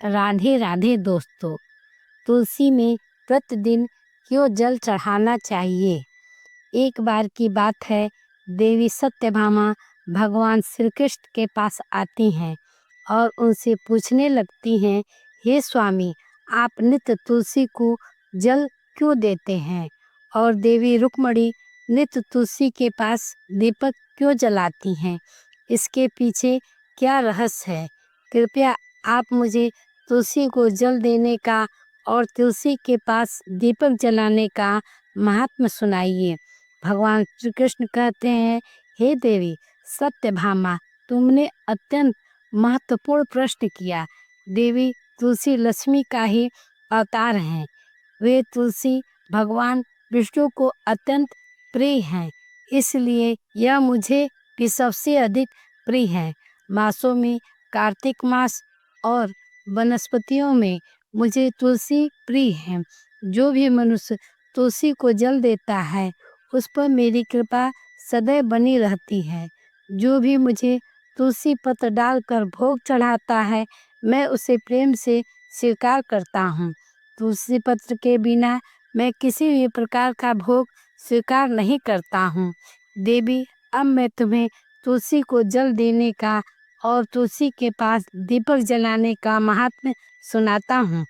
राधे राधे दोस्तों। तुलसी में प्रतिदिन क्यों जल चढ़ाना चाहिए। एक बार की बात है, देवी सत्यभामा भगवान श्री कृष्ण के पास आती हैं और उनसे पूछने लगती हैं, हे स्वामी, आप नित्य तुलसी को जल क्यों देते हैं और देवी रुक्मणी नित्य तुलसी के पास दीपक क्यों जलाती हैं। इसके पीछे क्या रहस्य है। कृपया आप मुझे तुलसी को जल देने का और तुलसी के पास दीपक जलाने का महात्म्य सुनाइए। भगवान श्री कृष्ण कहते हैं, हे देवी सत्यभामा, तुमने अत्यंत महत्वपूर्ण प्रश्न किया। देवी तुलसी लक्ष्मी का ही अवतार हैं। वे तुलसी भगवान विष्णु को अत्यंत प्रिय हैं, इसलिए यह मुझे भी सबसे अधिक प्रिय है। मासों में कार्तिक मास और वनस्पतियों में मुझे तुलसी प्रिय है। जो भी मनुष्य तुलसी को जल देता है, उस पर मेरी कृपा सदैव बनी रहती है। जो भी मुझे तुलसी पत्र डालकर भोग चढ़ाता है, मैं उसे प्रेम से स्वीकार करता हूँ। तुलसी पत्र के बिना मैं किसी भी प्रकार का भोग स्वीकार नहीं करता हूँ। देवी, अब मैं तुम्हें तुलसी को जल देने का और तुलसी के पास दीपक जलाने का महात्म्य सुनाता हूँ,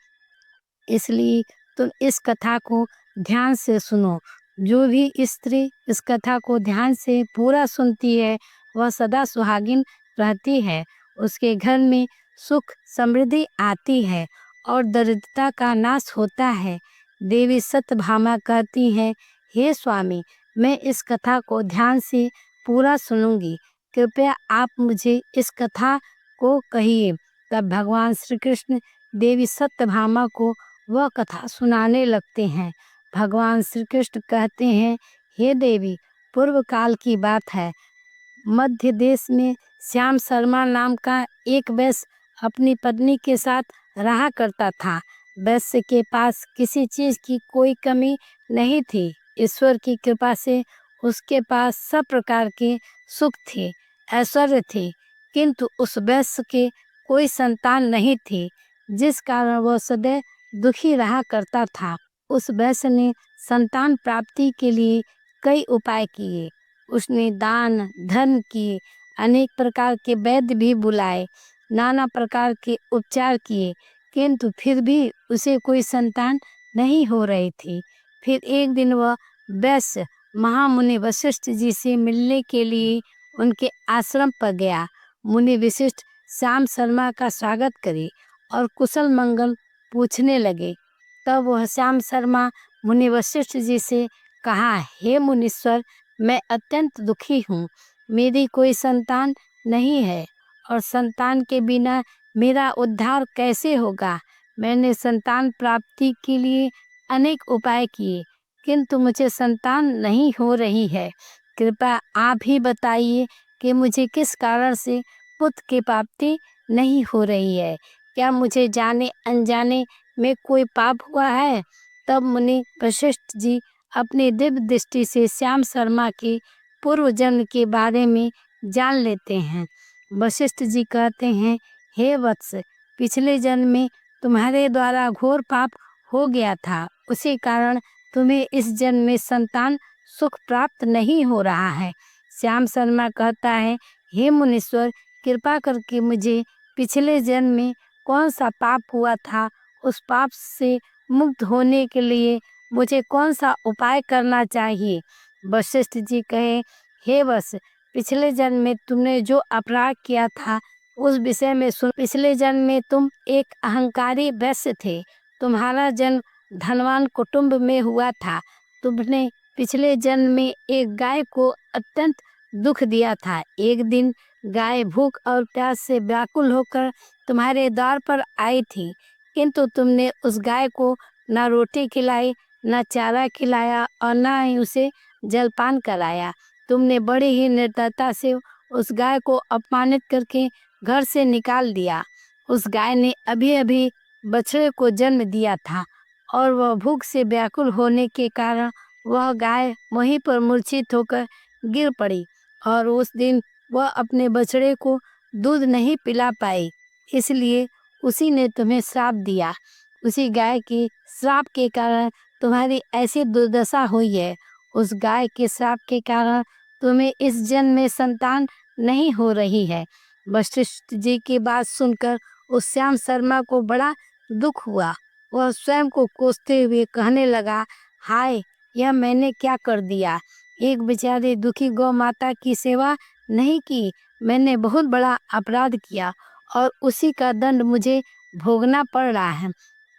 इसलिए तुम इस कथा को ध्यान से सुनो। जो भी स्त्री इस कथा को ध्यान से पूरा सुनती है, वह सदा सुहागिन रहती है। उसके घर में सुख समृद्धि आती है और दरिद्रता का नाश होता है। देवी सत्यभामा कहती हैं, हे स्वामी, मैं इस कथा को ध्यान से पूरा सुनूंगी। कृपया आप मुझे इस कथा को कहिए। तब भगवान श्री कृष्ण देवी सत्यभामा को वह कथा सुनाने लगते हैं। भगवान श्री कृष्ण कहते हैं, हे देवी, पूर्व काल की बात है। मध्य देश में श्याम शर्मा नाम का एक वैश्य अपनी पत्नी के साथ रहा करता था। वैश्य के पास किसी चीज की कोई कमी नहीं थी। ईश्वर की कृपा से उसके पास सब प्रकार के सुख थे, ऐश्वर्य थे, किंतु उस वैश्य के कोई संतान नहीं थी, जिस कारण वह सदैव दुखी रहा करता था। उस वैश्य ने संतान प्राप्ति के लिए कई उपाय किए। उसने दान धर्म किए, अनेक प्रकार के वैद्य भी बुलाए, नाना प्रकार के उपचार किए, किंतु फिर भी उसे कोई संतान नहीं हो रही थी। फिर एक दिन वह वैश्य महामुनि वशिष्ठ जी से मिलने के लिए उनके आश्रम पर गया। मुनि वशिष्ठ श्याम शर्मा का स्वागत करे और कुशल मंगल पूछने लगे। तब वह श्याम शर्मा मुनि वशिष्ठ जी से कहा, हे मुनीश्वर, मैं अत्यंत दुखी हूँ। मेरी कोई संतान नहीं है और संतान के बिना मेरा उद्धार कैसे होगा। मैंने संतान प्राप्ति के लिए अनेक उपाय किए, किंतु मुझे संतान नहीं हो रही है। कृपया आप ही बताइए कि मुझे किस कारण से पुत्र की प्राप्ति नहीं हो रही है। क्या मुझे जाने अनजाने में कोई पाप हुआ है। तब मुनि वशिष्ठ जी अपनी दिव्य दृष्टि से श्याम शर्मा के पूर्व जन्म के बारे में जान लेते हैं। वशिष्ठ जी कहते हैं, हे वत्स, पिछले जन्म में तुम्हारे द्वारा घोर पाप हो गया था, उसी कारण तुम्हें इस जन्म में संतान सुख प्राप्त नहीं हो रहा है। श्याम शर्मा कहता है, हे मुनीश्वर, कृपा करके मुझे पिछले जन्म में कौन सा पाप हुआ था, उस पाप से मुक्त होने के लिए मुझे कौन सा उपाय करना चाहिए। वशिष्ठ जी कहे, हे वत्स, पिछले जन्म में तुमने जो अपराध किया था उस विषय में सुन। पिछले जन्म में तुम एक अहंकारी वैश्य थे। तुम्हारा जन्म धनवान कुटुंब में हुआ था। तुमने पिछले जन्म में एक गाय को अत्यंत दुख दिया था। एक दिन गाय भूख और प्यास से व्याकुल होकर तुम्हारे द्वार पर आई थी, किंतु तुमने उस गाय को न रोटी खिलाई, न चारा खिलाया और न ही उसे जलपान कराया। तुमने बड़ी ही निर्दयता से उस गाय को अपमानित करके घर से निकाल दिया। उस गाय ने अभी अभी बछड़े को जन्म दिया था और वह भूख से व्याकुल होने के कारण वह गाय वहीं पर मूर्छित होकर गिर पड़ी और उस दिन वह अपने बछड़े को दूध नहीं पिला पाई। इसलिए उसी ने तुम्हें श्राप दिया। उसी गाय के श्राप के कारण तुम्हारी ऐसी दुर्दशा हुई है। उस गाय के श्राप के कारण तुम्हें इस जन्म में संतान नहीं हो रही है। वशिष्ठ जी की बात सुनकर उस श्याम शर्मा को बड़ा दुख हुआ। वह स्वयं को कोसते हुए कहने लगा, हाय, यह मैंने क्या कर दिया। एक बेचारे दुखी गौ माता की सेवा नहीं की। मैंने बहुत बड़ा अपराध किया और उसी का दंड मुझे भोगना पड़ रहा है।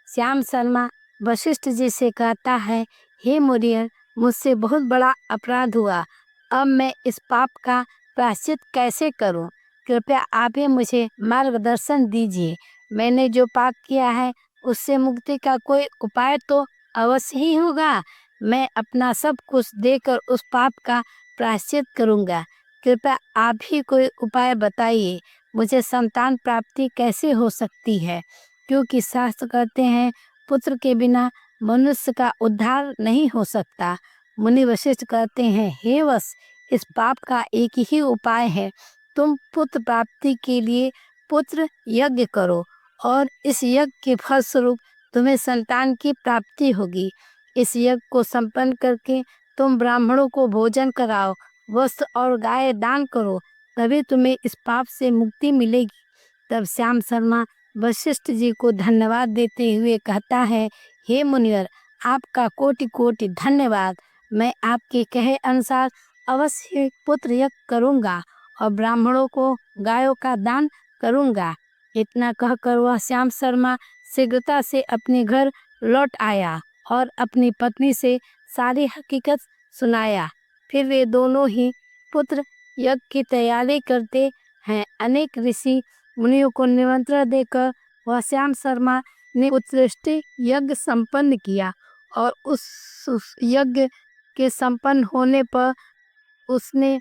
श्याम शर्मा वशिष्ठ जी से कहता है, हे मुनियर, मुझसे बहुत बड़ा अपराध हुआ। अब मैं इस पाप का प्रायश्चित कैसे करूं? कृपया आप ही मुझे मार्गदर्शन दीजिए। मैंने जो पाप किया है उससे मुक्ति का कोई उपाय तो अवश्य ही होगा। मैं अपना सब कुछ देकर उस पाप का प्रायश्चित करूंगा। कृपया आप ही कोई उपाय बताइए। मुझे संतान प्राप्ति कैसे हो सकती है? क्योंकि शास्त्र कहते हैं, पुत्र के बिना मनुष्य का उद्धार नहीं हो सकता। मुनि वशिष्ठ कहते हैं, हे वश, इस पाप का एक ही उपाय है। तुम पुत्र प्राप्ति के लिए पुत्र यज्ञ करो और इस यज्ञ के फलस्वरूप तुम्हें संतान की प्राप्ति होगी। इस यज्ञ को संपन्न करके तुम ब्राह्मणों को भोजन कराओ, वस्त्र और गाय दान करो, तभी तुम्हें इस पाप से मुक्ति मिलेगी। तब श्याम शर्मा वशिष्ठ जी को धन्यवाद देते हुए कहता है, हे मुनिवर, आपका कोटि कोटि धन्यवाद। मैं आपके कहे अनुसार अवश्य पुत्र यज्ञ करूँगा और ब्राह्मणों को गायों का दान करूँगा। इतना कहकर वह श्याम शर्मा शीघ्रता से अपने घर लौट आया और अपनी पत्नी से सारी हकीकत सुनाया। फिर वे दोनों ही पुत्र यज्ञ की तैयारी करते हैं। अनेक ऋषि मुनियों को निमंत्रण देकर वह श्याम शर्मा ने उत्कृष्ट यज्ञ संपन्न किया और उस यज्ञ के संपन्न होने पर उसने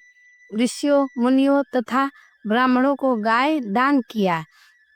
ऋषियों, मुनियों तथा ब्राह्मणों को गाय दान किया।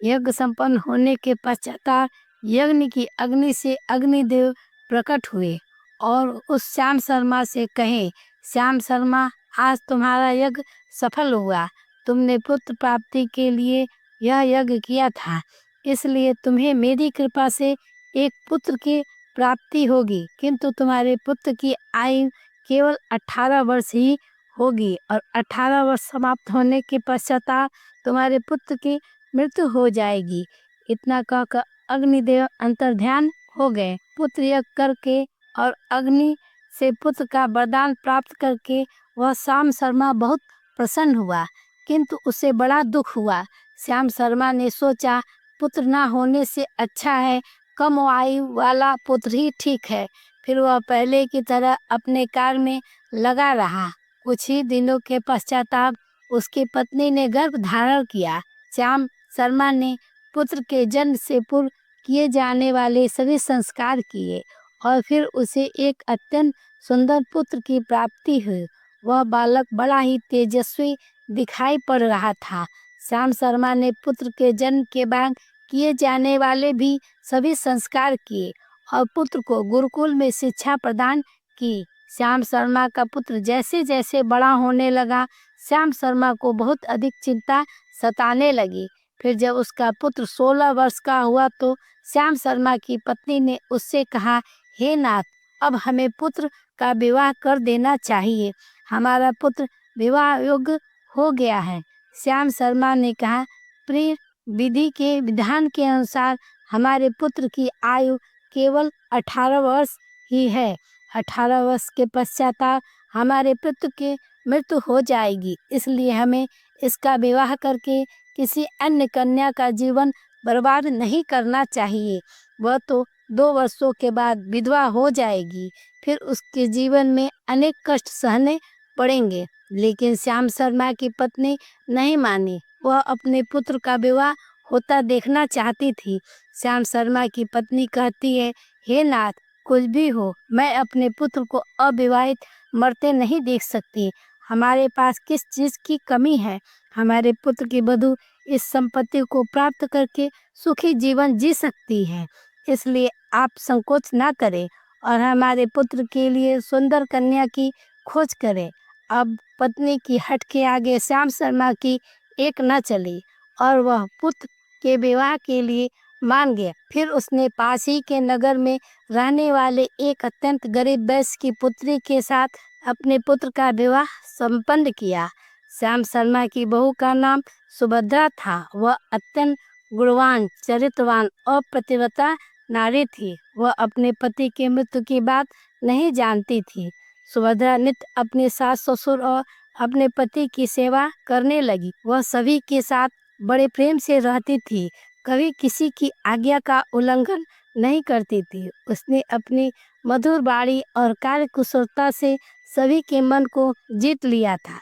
यज्ञ संपन्न होने के पश्चात यज्ञ की अग्नि से अग्निदेव प्रकट हुए और उस श्याम शर्मा से कहे, श्याम शर्मा, आज तुम्हारा यज्ञ सफल हुआ। तुमने पुत्र प्राप्ति के लिए यह यज्ञ किया था, इसलिए तुम्हें मेरी कृपा से एक पुत्र की प्राप्ति होगी। किंतु तुम्हारे पुत्र की आयु केवल 18 वर्ष ही होगी और 18 वर्ष समाप्त होने के पश्चात तुम्हारे पुत्र की मृत्यु हो जाएगी। इतना कहकर अग्निदेव अंतर्ध्यान हो गए। पुत्र यज्ञ करके और अग्नि से पुत्र का वरदान प्राप्त करके वह श्याम शर्मा बहुत प्रसन्न हुआ, किंतु उसे बड़ा दुख हुआ। श्याम शर्मा ने सोचा, पुत्र ना होने से अच्छा है कम आयु वाला पुत्र ही ठीक है। फिर वह पहले की तरह अपने कार्य में लगा रहा। कुछ ही दिनों के पश्चात उसकी पत्नी ने गर्भ धारण किया। श्याम शर्मा ने पुत्र के जन्म से पूर्व किए जाने वाले सभी संस्कार किए और फिर उसे एक अत्यंत सुंदर पुत्र की प्राप्ति हुई। वह बालक बड़ा ही तेजस्वी दिखाई पड़ रहा था। श्याम शर्मा ने पुत्र के जन्म के बाद किए जाने वाले भी सभी संस्कार किए और पुत्र को गुरुकुल में शिक्षा प्रदान की। श्याम शर्मा का पुत्र जैसे जैसे बड़ा होने लगा, श्याम शर्मा को बहुत अधिक चिंता सताने लगी। फिर जब उसका पुत्र 16 वर्ष का हुआ तो श्याम शर्मा की पत्नी ने उससे कहा, हे नाथ, अब हमें पुत्र का विवाह कर देना चाहिए। हमारा पुत्र विवाह योग्य हो गया है। श्याम शर्मा ने कहा, प्रिय, विधि के विधान के अनुसार हमारे पुत्र की आयु केवल 18 वर्ष ही है। 18 वर्ष के पश्चात हमारे पुत्र की मृत्यु हो जाएगी, इसलिए हमें इसका विवाह करके किसी अन्य कन्या का जीवन बर्बाद नहीं करना चाहिए। वह तो 2 वर्षों के बाद विधवा हो जाएगी, फिर उसके जीवन में अनेक कष्ट सहने पड़ेंगे। लेकिन श्याम शर्मा की पत्नी नहीं मानी। वह अपने पुत्र का विवाह होता देखना चाहती थी। श्याम शर्मा की पत्नी कहती है, हे नाथ, कुछ भी हो, मैं अपने पुत्र को अविवाहित मरते नहीं देख सकती। हमारे पास किस चीज़ की कमी है? हमारे पुत्र की वधू इस संपत्ति को प्राप्त करके सुखी जीवन जी सकती है। इसलिए आप संकोच ना करें और हमारे पुत्र के लिए सुंदर कन्या की खोज करें। अब पत्नी की हट के आगे श्याम शर्मा की एक न चली और वह पुत्र के विवाह के लिए मान गया। फिर उसने पास ही के नगर में रहने वाले एक अत्यंत गरीब वैश्य की पुत्री के साथ अपने पुत्र का विवाह संपन्न किया। श्याम शर्मा की बहू का नाम सुभद्रा था। वह अत्यंत गुणवान, चरित्रवान और प्रतिव्रता नारी थी। वह अपने पति के मृत्यु की बात नहीं जानती थी। सुभद्रा नित्य अपने सास ससुर और अपने पति की सेवा करने लगी। वह सभी के साथ बड़े प्रेम से रहती थी, कभी किसी की आज्ञा का उल्लंघन नहीं करती थी। उसने अपनी मधुर वाणी और कार्यकुशलता से सभी के मन को जीत लिया था।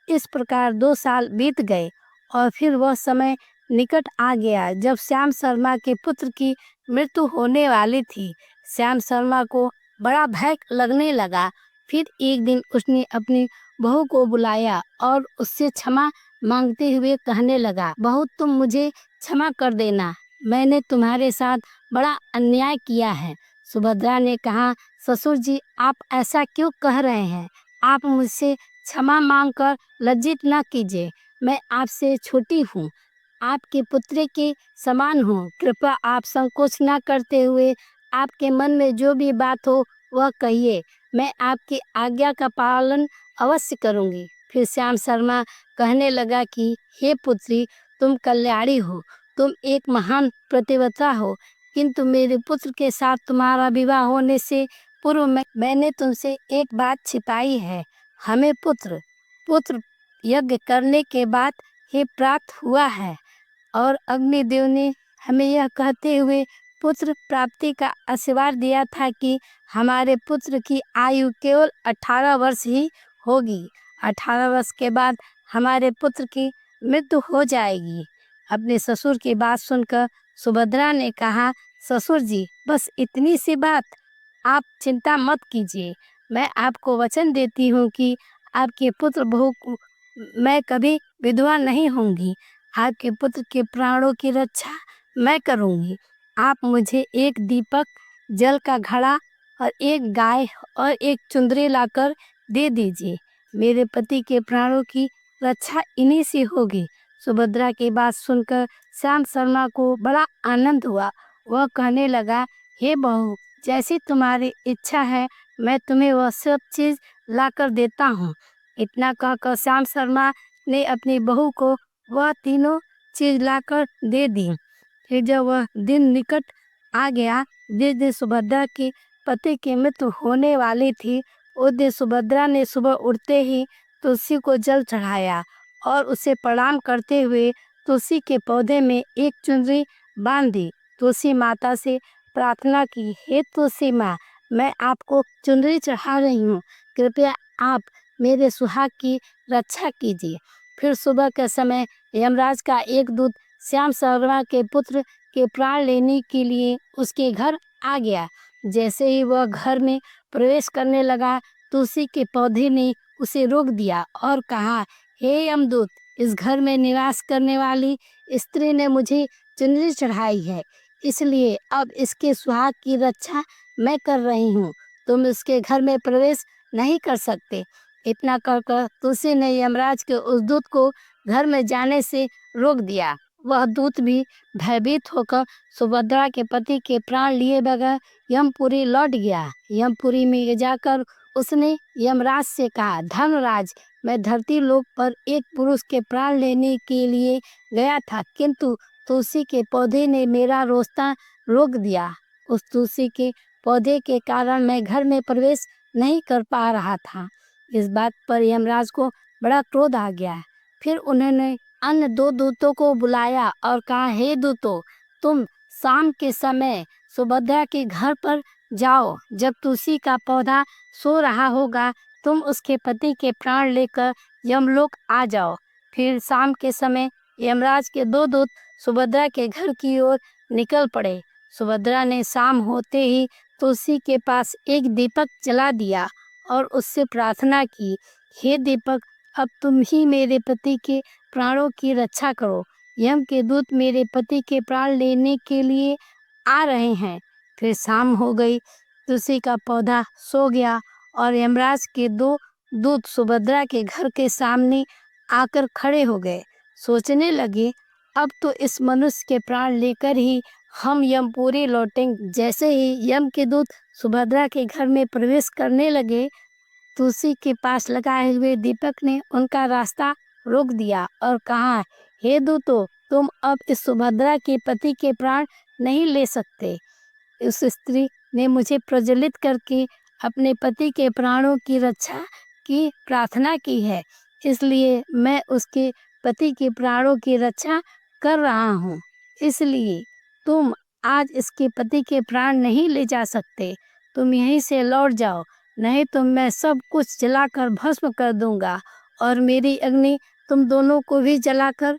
इस प्रकार 2 साल बीत गए और फिर वह समय निकट आ गया जब श्याम शर्मा के पुत्र की मृत्यु होने वाली थी। श्याम शर्मा को बड़ा भय लगने लगा। फिर एक दिन उसने अपनी बहू को बुलाया और उससे क्षमा मांगते हुए कहने लगा, बहू तुम मुझे क्षमा कर देना, मैंने तुम्हारे साथ बड़ा अन्याय किया है। सुभद्रा ने कहा, ससुर जी आप ऐसा क्यों कह रहे हैं? आप मुझसे क्षमा मांगकर लज्जित न कीजिए। मैं आपसे छोटी हूँ, आपके पुत्र के समान हूँ। कृपया आप संकोच न करते हुए आपके मन में जो भी बात हो वह कहिए। मैं आपकी आज्ञा का पालन अवश्य करूँगी। फिर श्याम शर्मा कहने लगा कि हे पुत्री, तुम कल्याणी हो, तुम एक महान प्रतिव्रता हो, किंतु मेरे पुत्र के साथ तुम्हारा विवाह होने से पूर्व मैंने तुमसे एक बात छिपाई है। हमें पुत्र पुत्र यज्ञ करने के बाद ही प्राप्त हुआ है और अग्निदेव ने हमें यह कहते हुए पुत्र प्राप्ति का आशीर्वाद दिया था कि हमारे पुत्र की आयु केवल 18 वर्ष ही होगी। 18 वर्ष के बाद हमारे पुत्र की मृत्यु हो जाएगी। अपने ससुर की बात सुनकर सुभद्रा ने कहा, ससुर जी बस इतनी सी बात, आप चिंता मत कीजिए। मैं आपको वचन देती हूँ कि आपके पुत्र बहू को मैं कभी विधवा नहीं होंगी। आपके पुत्र के प्राणों की रक्षा मैं करूँगी। आप मुझे एक दीपक, जल का घड़ा और एक गाय और एक चुंदरी लाकर दे दीजिए। मेरे पति के प्राणों की रक्षा इन्हीं से होगी। सुभद्रा की बात सुनकर श्याम शर्मा को बड़ा आनंद हुआ। वह कहने लगा, हे बहू, जैसी तुम्हारी इच्छा है मैं तुम्हें वह सब चीज़ लाकर देता हूँ। इतना कहकर श्याम शर्मा ने अपनी बहू को वह तीनों चीज़ लाकर दे दी। फिर जब वह दिन निकट आ गया जिस दिन सुभद्रा की पति की मृत्यु होने वाली थी, उस दिन सुभद्रा ने सुबह उठते ही तुलसी को जल चढ़ाया और उसे प्रणाम करते हुए तुलसी के पौधे में एक चुनरी बांध दी। तुलसी माता से प्रार्थना की, हे तुलसी माँ, मैं आपको चुनरी चढ़ा रही हूँ, कृपया आप मेरे सुहाग की रक्षा कीजिए। फिर सुबह के समय यमराज का एक दूत श्याम शर्मा के पुत्र के प्राण लेने के लिए उसके घर आ गया। जैसे ही वह घर में प्रवेश करने लगा, तुलसी के पौधे ने उसे रोक दिया और कहा, हे यमदूत, इस घर में निवास करने वाली स्त्री ने मुझे चुनरी चढ़ाई है, इसलिए अब इसके सुहाग की रक्षा मैं कर रही हूँ। तुम इसके घर में प्रवेश नहीं कर सकते। इतना कहकर तुलसी ने यमराज के उस दूत को घर में जाने से रोक दिया। वह दूत भी भयभीत होकर सुभद्रा के पति के प्राण लिए बगैर यमपुरी लौट गया। यमपुरी में जाकर उसने यमराज से कहा, धर्मराज, मैं धरती लोक पर एक पुरुष के प्राण लेने के लिए गया था, किंतु तुलसी के पौधे ने मेरा रास्ता रोक दिया। उस तुलसी के पौधे के कारण मैं घर में प्रवेश नहीं कर पा रहा था। इस बात पर यमराज को बड़ा क्रोध आ गया। फिर उन्होंने अन्य 2 दूतों को बुलाया और कहा, हे दूतों, तुम शाम के समय सुभद्रा के घर पर जाओ। जब तुलसी का पौधा सो रहा होगा, तुम उसके पति के प्राण लेकर यमलोक आ जाओ। फिर शाम के समय यमराज के 2 दूत सुभद्रा के घर की ओर निकल पड़े। सुभद्रा ने शाम होते ही तुलसी के पास एक दीपक जला दिया और उससे प्रार्थना की, हे दीपक, अब तुम ही मेरे पति के प्राणों की रक्षा करो। यम के दूत मेरे पति के प्राण लेने के लिए आ रहे हैं। फिर शाम हो गई, तुलसी का पौधा सो गया और यमराज के 2 दूत सुभद्रा के घर के सामने आकर खड़े हो गए। सोचने लगे, अब तो इस मनुष्य के प्राण लेकर ही हम यमपुरी लौटेंगे। जैसे ही यम के दूत सुभद्रा के घर में प्रवेश करने लगे, तुलसी के पास लगाए हुए दीपक ने उनका रास्ता रोक दिया और कहा, हे दूतों, तुम अब इस सुभद्रा के पति के प्राण नहीं ले सकते। उस स्त्री ने मुझे प्रज्वलित करके अपने पति के प्राणों की रक्षा की प्रार्थना की है, इसलिए मैं उसके पति के प्राणों की रक्षा कर रहा हूँ। इसलिए तुम आज इसके पति के प्राण नहीं ले जा सकते। तुम यहीं से लौट जाओ, नहीं तो मैं सब कुछ जलाकर भस्म कर दूंगा और मेरी अग्नि तुम दोनों को भी जलाकर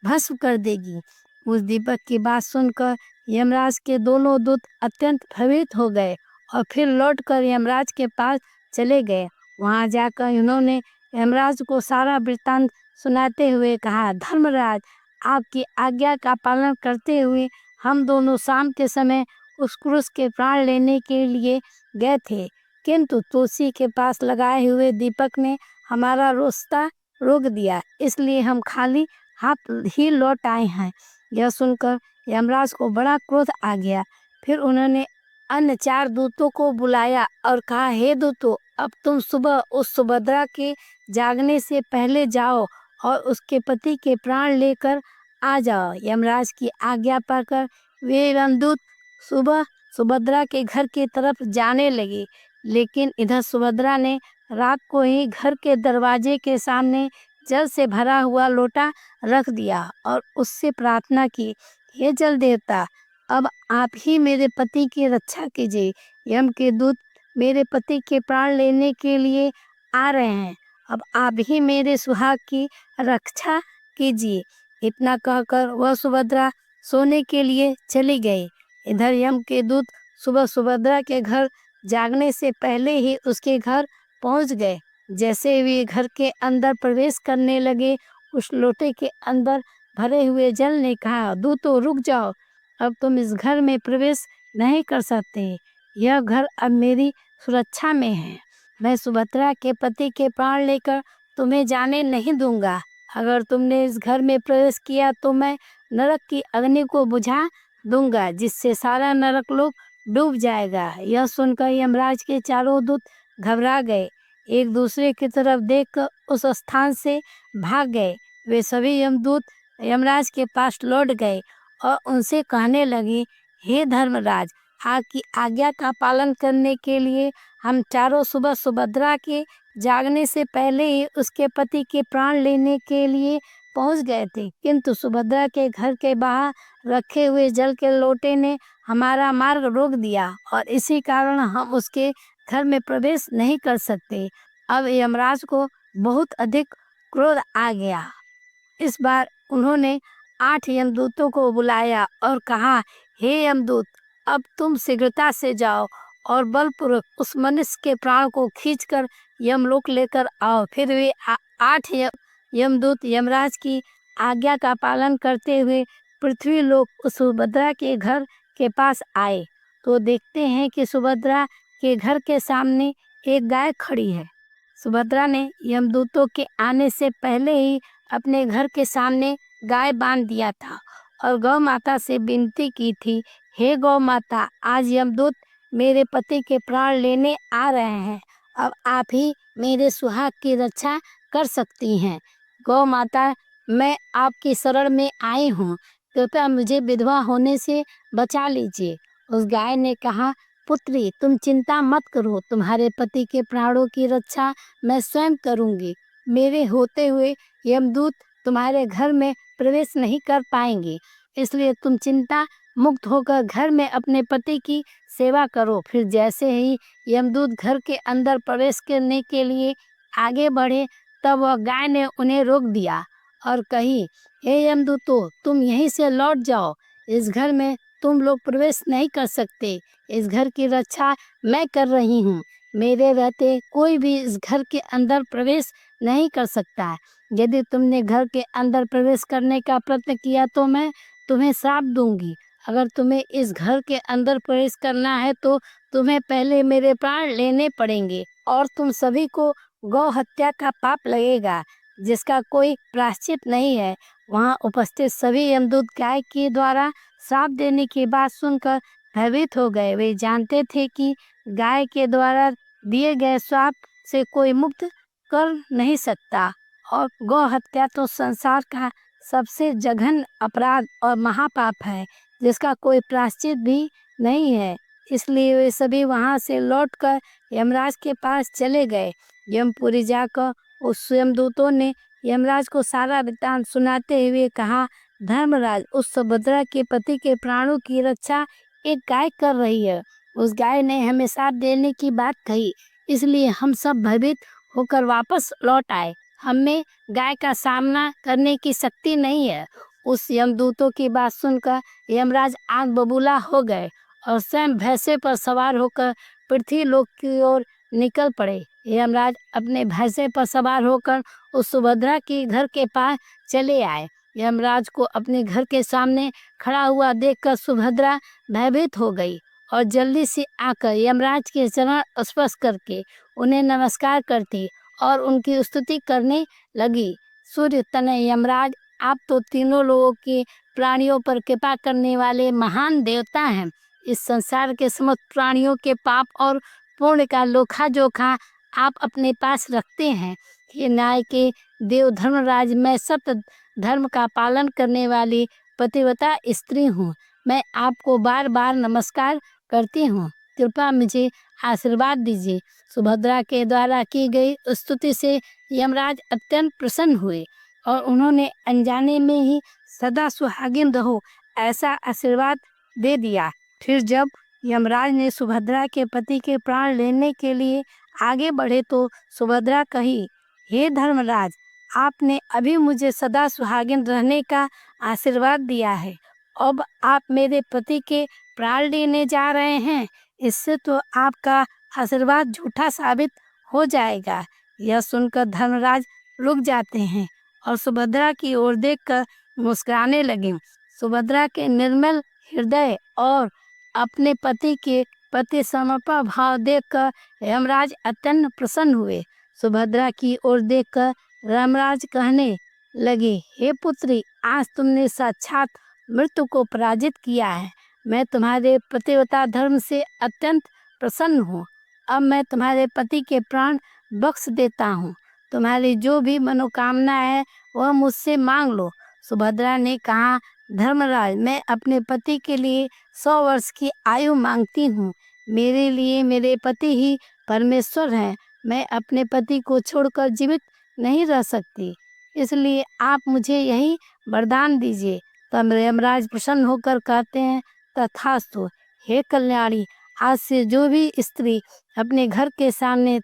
भस्म कर देगी। उस दीपक की बात सुनकर यमराज के दोनों दूत अत्यंत भयभीत हो गए और फिर लौटकर यमराज के पास चले गए। वहां जाकर उन्होंने यमराज को सारा वृत्तांत सुनाते हुए कहा, धर्मराज, आपकी आज्ञा का पालन करते हुए हम दोनों शाम के समय उस क्रूस के प्राण लेने के लिए गए थे, किंतु तुलसी के पास लगाए हुए दीपक ने हमारा रास्ता रोक दिया, इसलिए हम खाली हाथ ही लौट आए हैं। यह सुनकर यमराज को बड़ा क्रोध आ गया। फिर उन्होंने अन्य 4 दूतों को बुलाया और कहा, हे दूतों, अब तुम सुबह उस सुभद्रा के जागने से पहले जाओ और उसके पति के प्राण लेकर आ जाओ। यमराज की आज्ञा पाकर वे यमदूत सुबह सुभद्रा के घर की तरफ जाने लगे, लेकिन इधर सुभद्रा ने रात को ही घर के दरवाजे के सामने जल से भरा हुआ लोटा रख दिया और उससे प्रार्थना की, हे जल देवता, अब आप ही मेरे पति की रक्षा कीजिए। यम के दूत मेरे पति के प्राण लेने के लिए आ रहे हैं, अब आप ही मेरे सुहाग की रक्षा कीजिए। इतना कहकर वह सुभद्रा सोने के लिए चली गई। इधर यम के दूत सुबह सुभद्रा के घर जागने से पहले ही उसके घर पहुंच गए। जैसे वे घर के अंदर प्रवेश करने लगे, उस लोटे के अंदर भरे हुए जल ने कहा, दूतों रुक जाओ, अब तुम इस घर में प्रवेश नहीं कर सकते। यह घर अब मेरी सुरक्षा में है। मैं सुभद्रा के पति के प्राण लेकर तुम्हें जाने नहीं दूंगा। अगर तुमने इस घर में प्रवेश किया तो मैं नरक की अग्नि को बुझा दूंगा, जिससे सारा नरक लोक डूब जाएगा। यह सुनकर यमराज के चारों दूत घबरा गए, एक दूसरे की तरफ देखकर उस स्थान से भाग गए। वे सभी यमदूत यमराज के पास लौट गए और उनसे कहने लगे, हे धर्मराज, आपकी आज्ञा का पालन करने के लिए हम चारों सुबह सुभद्रा के जागने से पहले ही उसके पति के प्राण लेने के लिए पहुंच गए थे, किंतु सुभद्रा के घर के बाहर रखे हुए जल के लोटे ने हमारा मार्ग रोक दिया और इसी कारण हम उसके घर में प्रवेश नहीं कर सकते। अब यमराज को बहुत अधिक क्रोध आ गया। इस बार उन्होंने 8 यमदूतों को बुलाया और कहा, हे यमदूत, अब तुम शीघ्रता से जाओ और बलपूर्वक उस मनुष्य के प्राण को खींचकर यमलोक लेकर आओ। फिर वे 8 यमदूत यमराज की आज्ञा का पालन करते हुए पृथ्वी लोक उस सुभद्रा के घर के पास आए तो देखते हैं कि सुभद्रा के घर के सामने एक गाय खड़ी है। सुभद्रा ने यमदूतों के आने से पहले ही अपने घर के सामने गाय बांध दिया था और गौ माता से विनती की थी, हे गौ माता, आज यमदूत मेरे पति के प्राण लेने आ रहे हैं, अब आप ही मेरे सुहाग की रक्षा कर सकती हैं। गौ माता, मैं आपकी शरण में आई हूँ, कृपया मुझे विधवा होने से बचा लीजिए। उस गाय ने कहा, पुत्री, तुम चिंता मत करो, तुम्हारे पति के प्राणों की रक्षा मैं स्वयं करूंगी। मेरे होते हुए यमदूत तुम्हारे घर में प्रवेश नहीं कर पाएंगे, इसलिए तुम चिंता मुक्त होकर घर में अपने पति की सेवा करो। फिर जैसे ही यमदूत घर के अंदर प्रवेश करने के लिए आगे बढ़े, तब वह गाय ने उन्हें रोक दिया और कही, हे यमदूतों, तुम यहीं से लौट जाओ, इस घर में तुम लोग प्रवेश नहीं कर सकते। इस घर की रक्षा मैं कर रही हूँ, मेरे रहते कोई भी इस घर के अंदर प्रवेश नहीं कर सकता है। यदि तुमने घर के अंदर प्रवेश करने का प्रयत्न किया तो मैं तुम्हें श्राप दूंगी। अगर तुम्हें इस घर के अंदर प्रवेश करना है तो तुम्हें पहले मेरे प्राण लेने पड़ेंगे और तुम सभी को गौ हत्या का पाप लगेगा। जिसका कोई प्रायश्चित नहीं है। वहाँ उपस्थित सभी यमदूत गाय के द्वारा श्राप देने की बात सुनकर भयभीत हो गए। वे जानते थे कि गाय के द्वारा दिए गए श्राप से कोई मुक्त कर नहीं सकता और गौ हत्या तो संसार का सबसे जघन्य अपराध और महापाप है, जिसका कोई प्रायश्चित भी नहीं है। इसलिए वे सभी वहां से लौटकर यमराज के पास चले गए। यमपुरी जाकर उस यमदूतों ने यमराज को सारा वृत्तांत सुनाते हुए कहा, धर्मराज, उस सुभद्रा के पति के प्राणों की रक्षा एक गाय कर रही है। उस गाय ने हमें साथ देने की बात कही, इसलिए हम सब भयभीत होकर वापस लौट आए। हमें गाय का सामना करने की शक्ति नहीं है। उस यमदूतों की बात सुनकर यमराज आग बबूला हो गए और स्वयं भैंसे पर सवार होकर पृथ्वी लोक की ओर निकल पड़े। यमराज अपने भैंसे पर सवार होकर उस सुभद्रा के घर के पास चले आए। यमराज को अपने घर के सामने खड़ा हुआ देखकर सुभद्रा भयभीत हो गई और जल्दी से आकर यमराज के चरण स्पर्श करके उन्हें नमस्कार करती और उनकी स्तुति करने लगी। सूर्य तनय यमराज, आप तो तीनों लोगों के प्राणियों पर कृपा करने वाले महान देवता हैं। इस संसार के समस्त प्राणियों के पाप और पुण्य का लोखा जोखा आप अपने पास रखते हैं। ये न्याय के देव धर्मराज, मैं सत्य धर्म का पालन करने वाली पतिव्रता स्त्री हूँ। मैं आपको बार बार नमस्कार करती हूँ, कृपया मुझे आशीर्वाद दीजिए। सुभद्रा के द्वारा की गई स्तुति से यमराज अत्यंत प्रसन्न हुए और उन्होंने अनजाने में ही सदा सुहागिन रहो ऐसा आशीर्वाद दे दिया। फिर जब यमराज ने सुभद्रा के पति के प्राण लेने के लिए आगे बढ़े तो सुभद्रा कही, हे धर्मराज, आपने अभी मुझे सदा सुहागिन रहने का आशीर्वाद दिया है, अब आप मेरे पति के प्राण लेने जा रहे हैं। इससे तो आपका आशीर्वाद झूठा साबित हो जाएगा। यह सुनकर धर्मराज रुक जाते हैं और सुभद्रा की ओर देखकर मुस्कुराने लगे। सुभद्रा के निर्मल हृदय और अपने पति के प्रति समर्पण भाव देखकर यमराज अत्यंत प्रसन्न हुए। सुभद्रा की ओर देखकर यमराज कहने लगे, हे पुत्री, आज तुमने साक्षात मृत्यु को पराजित किया है। मैं तुम्हारे पतिव्रता धर्म से अत्यंत प्रसन्न हूँ। अब मैं तुम्हारे पति के प्राण बख्श देता हूँ। तुम्हारी जो भी मनोकामना है वह मुझसे मांग लो। सुभद्रा ने कहा, धर्मराज, मैं अपने पति के लिए 100 वर्ष की आयु मांगती हूँ। मेरे लिए मेरे पति ही परमेश्वर हैं। मैं अपने पति को छोड़कर जीवित नहीं रह सकती, इसलिए आप मुझे यही वरदान दीजिए। तब यमराज प्रसन्न होकर कहते हैं, तथास्तु। हे कल्याणी, आज से जो भी स्त्री अपने घर के सामने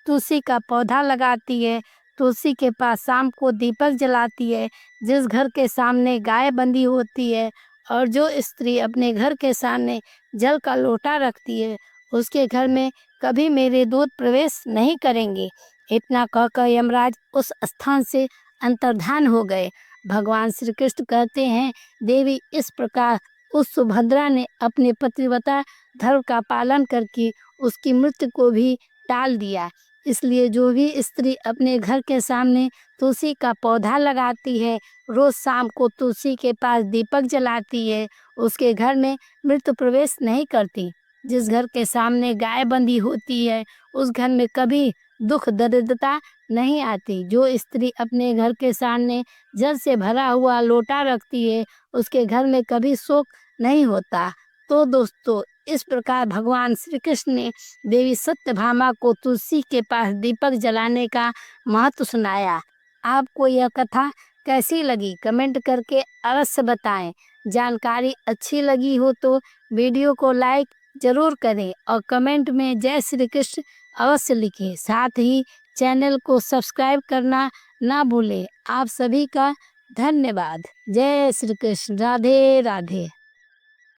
तुलसी का पौधा लगाती है, तुलसी के पास शाम को दीपक जलाती है, जिस घर के सामने गाय बंधी होती है और जो स्त्री अपने घर के सामने जल का लोटा रखती है, उसके घर में कभी मेरे दूत प्रवेश नहीं करेंगे। इतना कहकर यमराज उस स्थान से अंतर्धान हो गए। भगवान श्री कृष्ण कहते हैं, देवी, इस प्रकार उस सुभद्रा ने अपने पतिव्रता धर्म का पालन करके उसकी मृत्यु को भी टाल दिया। इसलिए जो भी स्त्री अपने घर के सामने तुलसी का पौधा लगाती है, रोज शाम को तुलसी के पास दीपक जलाती है, उसके घर में मृत्यु प्रवेश नहीं करती। जिस घर के सामने गाय बंधी होती है, उस घर में कभी दुख दरिद्रता नहीं आती। जो स्त्री अपने घर के सामने जल से भरा हुआ लोटा रखती है, उसके घर में कभी शोक नहीं होता। तो दोस्तों, इस प्रकार भगवान श्री कृष्ण ने देवी सत्यभामा को तुलसी के पास दीपक जलाने का महत्व सुनाया। आपको यह कथा कैसी लगी कमेंट करके अवश्य बताएं। जानकारी अच्छी लगी हो तो वीडियो को लाइक जरूर करें और कमेंट में जय श्री कृष्ण अवश्य लिखें। साथ ही चैनल को सब्सक्राइब करना ना भूलें। आप सभी का धन्यवाद। जय श्री कृष्ण। राधे राधे।